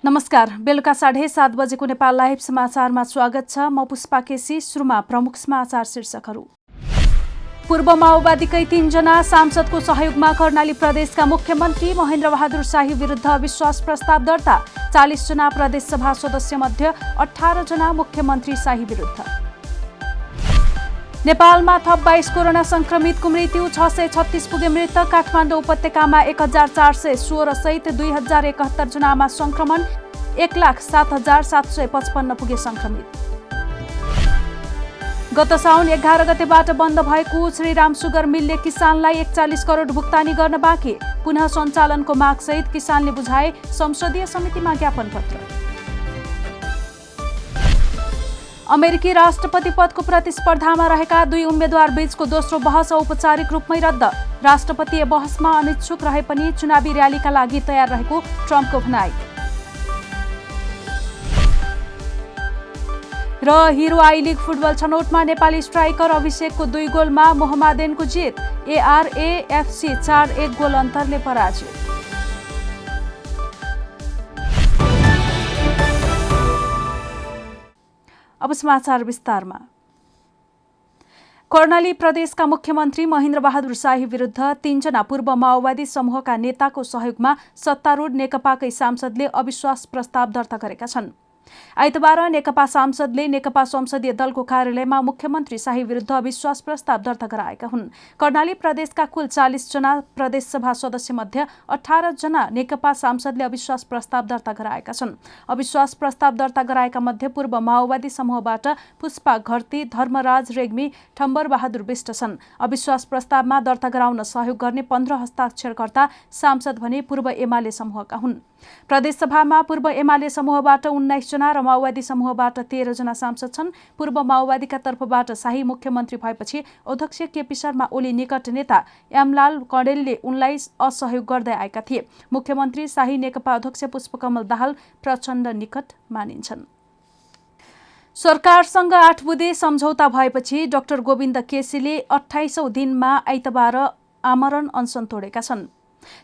नमस्कार, बेलुका 7:30 बजेको नेपाल लाइभ समाचारमा स्वागत छ। म पुष्पा केसी। सुरुमा प्रमुख समाचार शीर्षकहरू। पूर्व माओवादीकै 3 जना सांसदको सहयोगमा कर्णाली प्रदेशका मुख्यमन्त्री महेन्द्र बहादुर शाही विरुद्ध अविश्वास प्रस्ताव दर्ता। 40 जना प्रदेशसभा सदस्य मध्ये 18 जना मुख्यमन्त्री शाही विरुद्ध। नेपालमा थप 22 कोरोना संक्रमितको मृत्यु, 636 पुगे मृतक। काठमाडौँ उपत्यकामा 1416 सहित 2071 जनामा संक्रमण, 1,07,755 पुगे संक्रमित। गत साउन 11 गतेबाट बन्द भएको श्रीराम सुगर मिलले किसानलाई 41 करोड भुक्तानी गर्न बाँकी। पुनः सञ्चालनको मागसहित किसानले बुझाए संसदीय समितिमा ज्ञापन पत्र। अमेरिकी राष्ट्रपति पदको प्रतिस्पर्धामा रहेका 2 उम्मेद्वार बीचको दोस्रो बहस औपचारिक रूपमै रद्द। राष्ट्रपतीय बहसमा अनिच्छुक रहे पनि चुनावी र्यालीका लागि तयार रहेको ट्रम्पको भनाई। र हिरो आई लिग फुटबल छनौटमा नेपाली स्ट्राइकर अभिषेकको 2 गोलमा मोहम्मदेनको जित। एआरएएफसी 4-1 गोल अन्तरले पराजित। अब समाचार विस्तारमा। कर्णाली प्रदेशका मुख्यमन्त्री महेन्द्र बहादुर शाही विरुद्ध 3 जना पूर्व माओवादी समूहका नेताको सहयोगमा सत्तारूढ नेकपाकै सांसदले अविश्वास प्रस्ताव दर्ता गरेका छन्। आइतबार नेकपा सांसदले नेकपा संसदीय दलको कार्यालयमा मुख्यमन्त्री शाही विरुद्ध अविश्वास प्रस्ताव दर्ता गराएका हुन्। कर्णाली प्रदेशका कुल 40 जना प्रदेशसभा सदस्य मध्ये 18 जना नेकपा सांसदले अविश्वास प्रस्ताव दर्ता गराएका छन्। अविश्वास प्रस्ताव दर्ता गराएका मध्ये पूर्व माओवादी समूहबाट पुष्पा घरती, धर्मराज रेग्मी, ठम्बर बहादुर विष्ट छन्। अविश्वास प्रस्तावमा दर्ता गराउन सहयोग गर्ने 15 हस्ताक्षरकर्ता सांसद भने पूर्व एमाले समूहका हुन्। प्रदेशसभामा पूर्व एमाले समूहबाट 19 जना र माओवादी समूहबाट 13 जना सांसद छन्। पूर्व माओवादीका तर्फबाट शाही मुख्यमन्त्री भएपछि अध्यक्ष केपी शर्मा ओली निकट नेता एमलाल कँडेलले उनलाई असहयोग गर्दै आएका थिए। मुख्यमन्त्री शाही नेकपा अध्यक्ष पुष्पकमल दाहाल प्रचण्ड निकट मानिन्छन्। सरकारसँग 8 बुँदे सम्झौता भएपछि डाक्टर गोविन्द केसीले 28औं दिनमा आइतबार आमरण अनसन तोडेका छन्।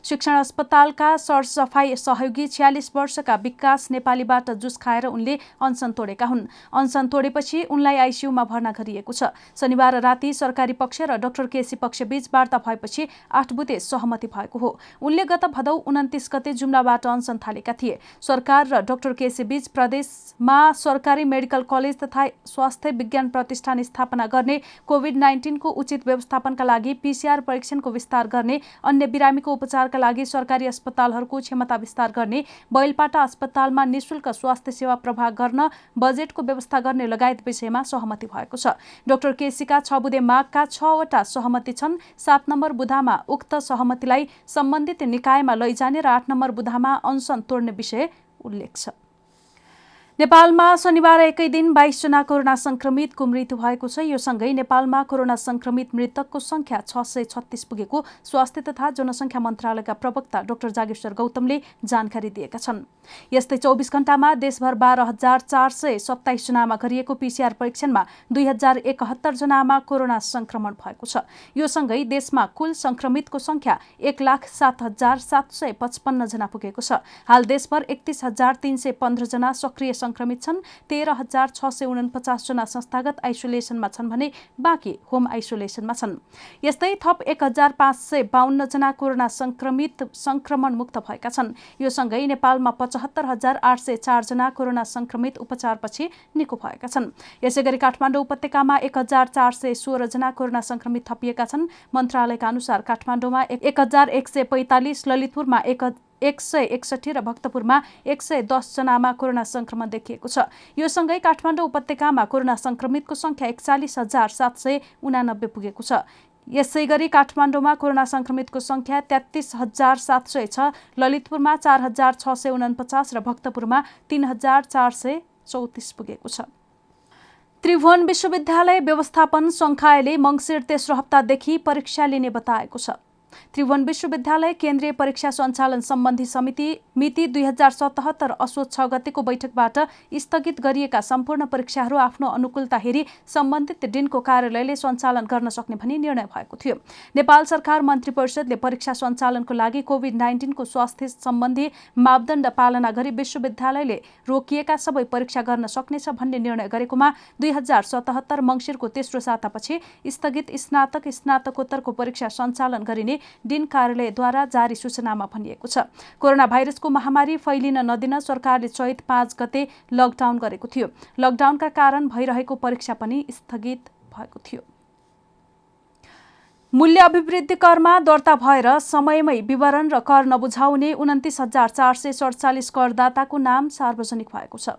शिक्षण अस्पतालका सरसफाई सहयोगी 46 वर्षका विकास नेपालीबाट जुस खाएर उनले अनसन तोडेका हुन्। अनसन तोडेपछि उनलाई आइसियुमा भर्ना गरिएको छ। शनिबार राति सरकारी पक्ष र डाक्टर केसी पक्ष बीच वार्ता भएपछि 8 बुँदे सहमति भएको हो। उनले गत भदौ 29 गते जुम्लाबाट अनसन थालेका थिए। सरकार र डाक्टर केसी बीच प्रदेशमा सरकारी मेडिकल कलेज तथा स्वास्थ्य विज्ञान प्रतिष्ठान स्थापना गर्ने, कोभिड-19 को उचित व्यवस्थापनका लागि पीसीआर परीक्षणको विस्तार गर्ने, अन्य बिरामीको उपचारका लागि सरकारी अस्पतालहरूको क्षमता विस्तार गर्ने, बैलपाटा अस्पतालमा निःशुल्क स्वास्थ्य सेवा प्रवाह गर्न, बजेटको व्यवस्था गर्ने लगायत विषयमा सहमति भएको छ। डाक्टर केसीका 6 बुँदे मागका 6 वटा सहमति छन्। 7 नम्बर बुँदामा उक्त सहमतिलाई सम्बन्धित निकायमा लैजाने र 8 नम्बर बुँदामा अनसन तोड्ने विषय उल्लेख छ। नेपालमा शनिबार एकै दिन 22 जना कोरोना संक्रमितको मृत्यु भएको छ। यो सँगै नेपालमा कोरोना संक्रमित मृतकको संख्या 636 पुगेको स्वास्थ्य तथा जनसंख्या मन्त्रालयका प्रवक्ता डाक्टर जागेश्वर गौतमले जानकारी दिएका छन्। यस्तै 24 घण्टामा देशभर 12,427 जनामा गरिएको पीसीआर परीक्षणमा 2071 जनामा कोरोना संक्रमण भएको छ। यो सँगै देशमा कुल संक्रमितको संख्या 1,07,755 जना पुगेको छ। हाल देशभर 31,315 जना सक्रिय संक्रमित छन्। 13,649 जना संस्थागत आइसोलेसनमा छन् भने बाँकी होम आइसोलेसनमा छन्। यस्तै थप 1,552 जना कोरोना संक्रमण मुक्त भएका छन्। यो सँगै नेपालमा 75,804 जना कोरोना संक्रमित उपचारपछि निको भएका छन्। यसैगरी काठमाडौँ उपत्यकामा 1,416 जना कोरोना संक्रमित थपिएका छन्। मन्त्रालयका अनुसार काठमाडौँमा 1,145, ललितपुरमा 161 र भक्तपुरमा 110 जनामा कोरोना संक्रमण देखिएको छ। यो सँगै काठमाडौँ उपत्यकामा कोरोना संक्रमितको संख्या 41,789 पुगेको छ। यसैगरी काठमाडौँमा कोरोना संक्रमितको संख्या 33,700 छ। ललितपुरमा 4,649 र भक्तपुरमा 3,434 पुगेको छ। त्रिभुवन विश्वविद्यालय व्यवस्थापन संकायले मङ्सिर तेस्रो हप्तादेखि परीक्षा लिने बताएको छ। त्रिभुवन विश्वविद्यालय केन्द्रीय परीक्षा सञ्चालन सम्बन्धी समिति मिति 2077 असोज 6 गतेको बैठकबाट स्थगित गरिएका सम्पूर्ण परीक्षाहरू आफ्नो अनुकूलता हेरी सम्बन्धित डिनको कार्यालयले सञ्चालन गर्न सक्ने भनी निर्णय भएको थियो। नेपाल सरकार मन्त्री परिषदले परीक्षा सञ्चालनको लागि कोभिड-19 को स्वास्थ्य सम्बन्धी मापदण्ड पालना गरी विश्वविद्यालयले रोकिएका सबै परीक्षा गर्न सक्नेछ भन्ने निर्णय गरेकोमा 2077 मङ्सिरको तेस्रो सातापछि स्थगित स्नातकोत्तरको परीक्षा सञ्चालन गरिने डिन कार्यालयद्वारा जारी सूचनामा भनिएको छ। कोरोना भाइरसको महामारी फैलिन नदिन सरकारले चैत 5 गते लकडाउन गरेको थियो। लकडाउनका कारण भइरहेको परीक्षा पनि स्थगित भएको थियो। मूल्य अभिवृद्धि करमा दर्ता भएर समयमै विवरण र कर नबुझाउने 29,447 करदाताको नाम सार्वजनिक भएको छ।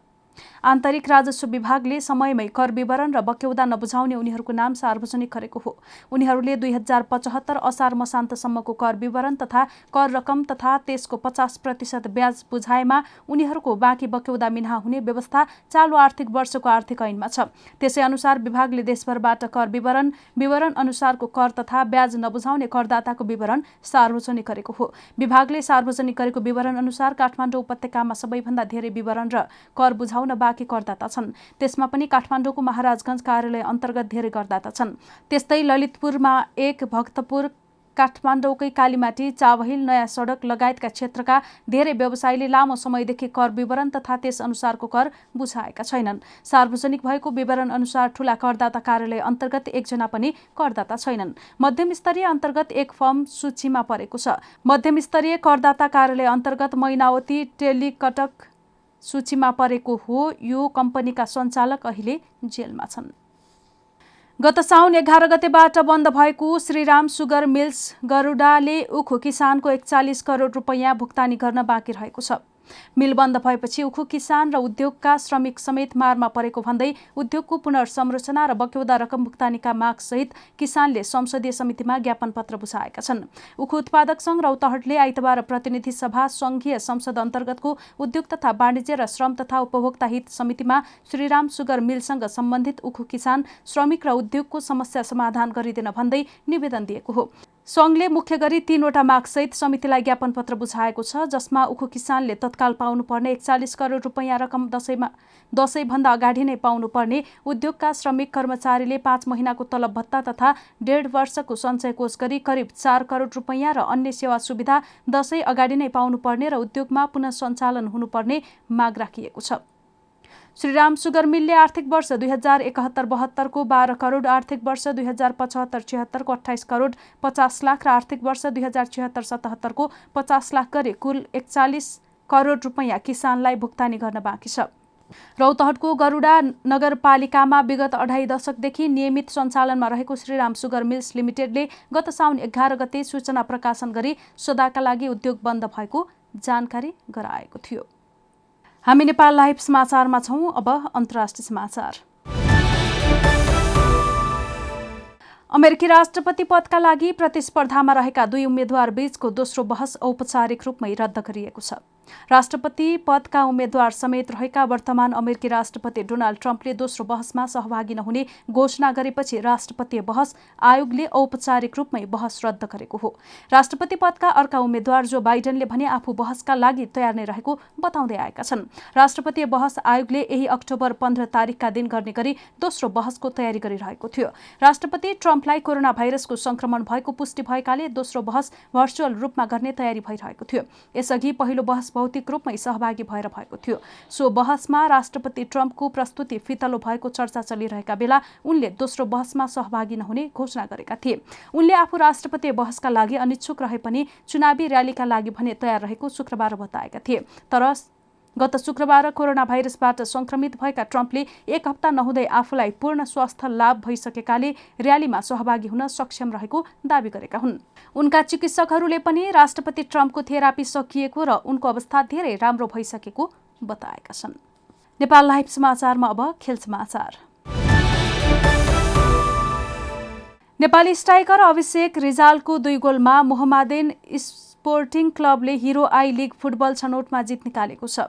आन्तरिक राजस्व विभागले समयमै कर विवरण र बक्यौदा नबुझाउने उनीहरूको नाम सार्वजनिक गरेको हो। उनीहरूले 2075 असार मसान्तसम्मको कर विवरण तथा कर रकम तथा त्यसको 50% ब्याज बुझाएमा उनीहरूको बाँकी बक्यौदा मिना हुने व्यवस्था चालु आर्थिक वर्षको आर्थिक ऐनमा छ। त्यसै अनुसार विभागले देशभरबाट कर विवरण अनुसारको कर तथा ब्याज नबुझाउने करदाताको विवरण सार्वजनिक गरेको हो। विभागले सार्वजनिक गरेको विवरण अनुसार काठमाडौँ उपत्यकामा सबैभन्दा धेरै विवरण र कर बुझाउन बाँकी करदाता छन्। त्यसमा पनि काठमाडौँको महाराजगञ्ज कार्यालय अन्तर्गत धेरै करदाता छन्। त्यस्तै ललितपुरमा 1, भक्तपुर, काठमाडौँकै कालीमाटी, चावहिल, नयाँ सडक लगायतका क्षेत्रका धेरै व्यवसायीले लामो समयदेखि कर विवरण तथा त्यस अनुसारको कर बुझाएका छैनन्। सार्वजनिक भएको विवरण अनुसार ठूला करदाता कार्यालय अन्तर्गत एकजना पनि करदाता छैनन्। मध्यम स्तरीय अन्तर्गत एक फर्म सूचीमा परेको छ। मध्यम स्तरीय करदाता कार्यालय अन्तर्गत मैनावती टेलिकटक सूचीमा परेको हो। यो कम्पनीका सञ्चालक अहिले जेलमा छन्। गत साउन 11 गतेबाट बन्द भएको श्रीराम सुगर मिल्स गरुडाले उखु किसानको 41 करोड रुपैयाँ भुक्तानी गर्न बाँकी रहेको छ। मिल बन्द भएपछि उखु किसान र उद्योगका श्रमिक समेत मारमा परेको भन्दै उद्योगको पुनर्संरचना र बक्यौदा रकम भुक्तानीका मागसहित किसानले संसदीय समितिमा ज्ञापन पत्र बुझाएका छन्। उखु उत्पादक संघ रौतहटले आइतबार प्रतिनिधि सभा संघीय संसद अन्तर्गतको उद्योग तथा वाणिज्य र श्रम तथा उपभोक्ता हित समितिमा श्रीराम सुगर मिलसँग सम्बन्धित उखु किसान, श्रमिक र उद्योगको समस्या समाधान गरिदिन भन्दै निवेदन दिएको हो। संघले मुख्य गरी 3वटा मागसहित समितिलाई ज्ञापन पत्र बुझाएको छ, जसमा उखु किसानले तत्काल पाउनुपर्ने 41 करोड रुपैयाँ रकम दशैंभन्दा अगाडि नै पाउनुपर्ने, उद्योगका श्रमिक कर्मचारीले 5 महिनाको तलब भत्ता तथा 1.5 वर्षको सञ्चय कोष गरी करिब 4 करोड रुपैयाँ र अन्य सेवा सुविधा दशैं अगाडि नै पाउनुपर्ने र उद्योगमा पुनः सञ्चालन हुनुपर्ने माग राखिएको छ। श्रीराम सुगर मिलले आर्थिक वर्ष 2071-72 को 12 करोड, आर्थिक वर्ष 2075-76 को 28 करोड 50 लाख र आर्थिक वर्ष 2076-77 को 50 लाख गरी कुल 41 करोड रुपैयाँ किसानलाई भुक्तानी गर्न बाँकी छ। रौतहटको गरुडा नगरपालिकामा विगत 2.5 दशकदेखि नियमित सञ्चालनमा रहेको श्रीराम सुगर मिल्स लिमिटेडले गत साउन 11 गते सूचना प्रकाशन गरी सदाका लागि उद्योग बन्द भएको जानकारी गराएको थियो। हामी नेपाल लाइभ समाचारमा छौं। अब अन्तर्राष्ट्रिय समाचार। अमेरिकी राष्ट्रपति पदका लागि प्रतिस्पर्धामा रहेका 2 उम्मेद्वार बीचको दोस्रो बहस औपचारिक रूपमै रद्द गरिएको छ। राष्ट्रपति पदका उम्मेद्वार समेत रहेका वर्तमान अमेरिकी राष्ट्रपति डोनाल्ड ट्रम्पले दोस्रो बहसमा सहभागी नहुने घोषणा गरेपछि राष्ट्रपतीय बहस आयोगले औपचारिक रूपमै बहस रद्द गरेको हो। राष्ट्रपति पदका अर्का उम्मेद्वार जो बाइडेनले भने आफू बहसका लागि तयार नै रहेको बताउँदै आएका छन्। राष्ट्रपतीय बहस आयोगले यही अक्टोबर 15 तारिकका दिन गर्ने गरी दोस्रो बहसको तयारी गरिरहेको थियो। राष्ट्रपति ट्रम्पलाई कोरोना भाइरसको संक्रमण भएको पुष्टि भएकाले दोस्रो बहस भर्चुअल रूपमा गर्ने तयारी भइरहेको थियो। यसअघि पहिलो बहस भौतिक रूपमै सहभागी भएर भएको थियो। सो बहसमा राष्ट्रपति ट्रम्पको प्रस्तुति फितलो भएको चर्चा चलिरहेका बेला उनले दोस्रो बहसमा सहभागी नहुने घोषणा गरेका थिए। उनले आफू राष्ट्रपतीय बहसका लागि अनिच्छुक रहे पनि चुनावी र्यालीका लागि भने तयार रहेको शुक्रबार बताएका थिए। तर गत शुक्रबार कोरोना भाइरसबाट संक्रमित भएका ट्रम्पले 1 हप्ता नहुँदै आफूलाई पूर्ण स्वास्थ्य लाभ भइसकेकाले र्यालीमा सहभागी हुन सक्षम रहेको दावी गरेका हुन्। उनका चिकित्सकहरूले पनि राष्ट्रपति ट्रम्पको थेरापी सकिएको र उनको अवस्था धेरै राम्रो भइसकेको बताएका छन्। नेपाल लाइभ समाचारमा अब खेल समाचार। नेपाली स्ट्राइकर अभिषेक रिजालको 2 गोलमा मोहम्मदेन स्पोर्टिङ क्लबले हिरो आई लिग फुटबल छनौटमा जित निकालेको छ।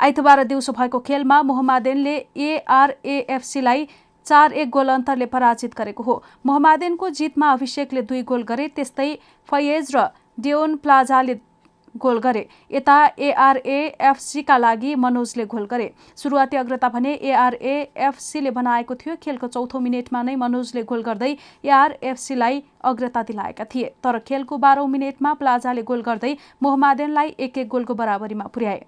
आइतबार दिउँसो भएको खेलमा मोहम्मदेनले एआरएएफसीलाई 4-1 गोल अन्तरले पराजित गरेको हो। मोहम्मदेनको जितमा अभिषेकले 2 गोल गरे, त्यस्तै फयेज र डियोन प्लाजाले गोल गरे। यता एआरएएफसीका लागि मनोजले गोल गरे। सुरुवाती अग्रता भने एआरएएफसीले बनाएको थियो। खेलको चौथो मिनेटमा नै मनोजले गोल गर्दै एआरएफसीलाई अग्रता दिलाएका थिए, तर खेलको 12औं मिनेटमा प्लाजाले गोल गर्दै मोहम्मदेनलाई 1-1 गोलको बराबरीमा पुर्याए।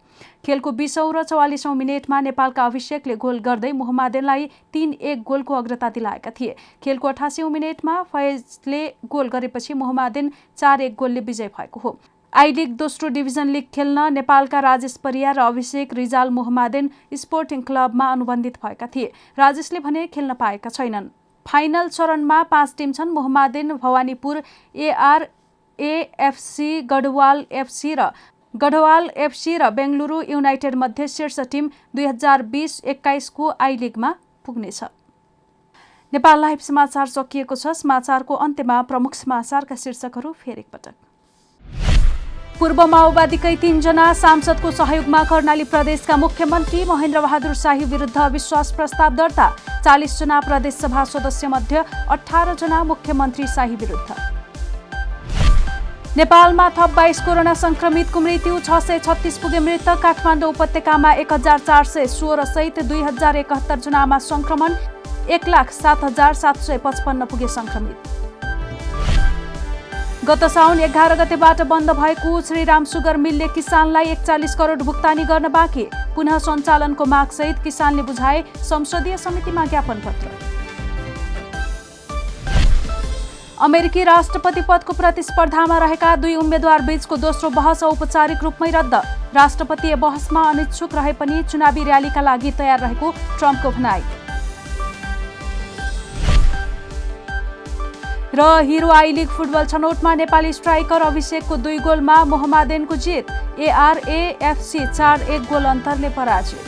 खेलको 20औं र 44औं मिनेटमा नेपालका अभिषेकले गोल गर्दै मोहम्मदेनलाई 3-1 गोलको अग्रता दिलाएका थिए। खेलको 88औं मिनेटमा फयजले गोल गरेपछि मोहम्मदेन 4-1 गोलले विजय भएको हो। आई लिग दोस्रो डिभिजन लिग खेल्न नेपालका राजेश परियार र अभिषेक रिजाल मोहम्मदेन स्पोर्टिङ क्लबमा अनुबन्धित भएका थिए। राजेशले भने खेल्न पाएका छैनन्। फाइनल चरणमा 5 टिम छन्। मोहम्मदेन, भवानीपुर, एआरएएफसी, गढवाल एफसी र बेंगलुरु युनाइटेड मध्ये शीर्ष टिम 2020-21 को आई लिगमा पुग्नेछ। नेपाल लाइभ समाचार सकिएको छ। समाचारको अन्त्यमा प्रमुख समाचारका शीर्षकहरू फेरि एकपटक। पूर्व माओवादीकै 3 जना सांसदको सहयोगमा कर्णाली प्रदेशका मुख्यमन्त्री महेन्द्र बहादुर शाही विरुद्ध अविश्वास प्रस्ताव दर्ता। 40 जना प्रदेश सभा सदस्य मध्ये 18 जना मुख्यमन्त्री शाही विरुद्ध। नेपालमा थप 22 कोरोना संक्रमितको मृत्यु, 636 पुगे मृतक। काठमाडौँ उपत्यकामा 1416 सहित 2071 जनामा संक्रमण, 1,07,755 पुगे संक्रमित। गत साउन 11 गतेबाट बन्द भएको श्रीराम सुगर मिलले किसानलाई 41 करोड भुक्तानी गर्न बाँकी। पुनः सञ्चालनको मागसहित किसानले बुझाए संसदीय समितिमा ज्ञापन पत्र। अमेरिकी राष्ट्रपति पदको प्रतिस्पर्धामा रहेका 2 उम्मेद्वार बीचको दोस्रो बहस औपचारिक रूपमै रद्द। राष्ट्रपतीय बहसमा अनिच्छुक रहे पनि चुनावी र्यालीका लागि तयार रहेको ट्रम्पको भनाई। र हिरो आई लिग फुटबल छनौटमा नेपाली स्ट्राइकर अभिषेकको 2 गोलमा मोहम्मदेनको जित। एआरएएफसी 4-1 गोल अन्तरले पराजित।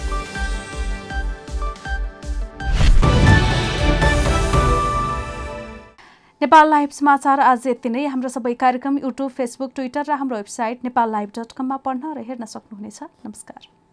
नेपाल लाइभ समाचार आज यति नै। हाम्रो सबै कार्यक्रम युट्युब, फेसबुक, ट्विटर र हाम्रो वेबसाइट नेपाललाइभ.com मा पढ्न र हेर्न सक्नुहुनेछ। नमस्कार।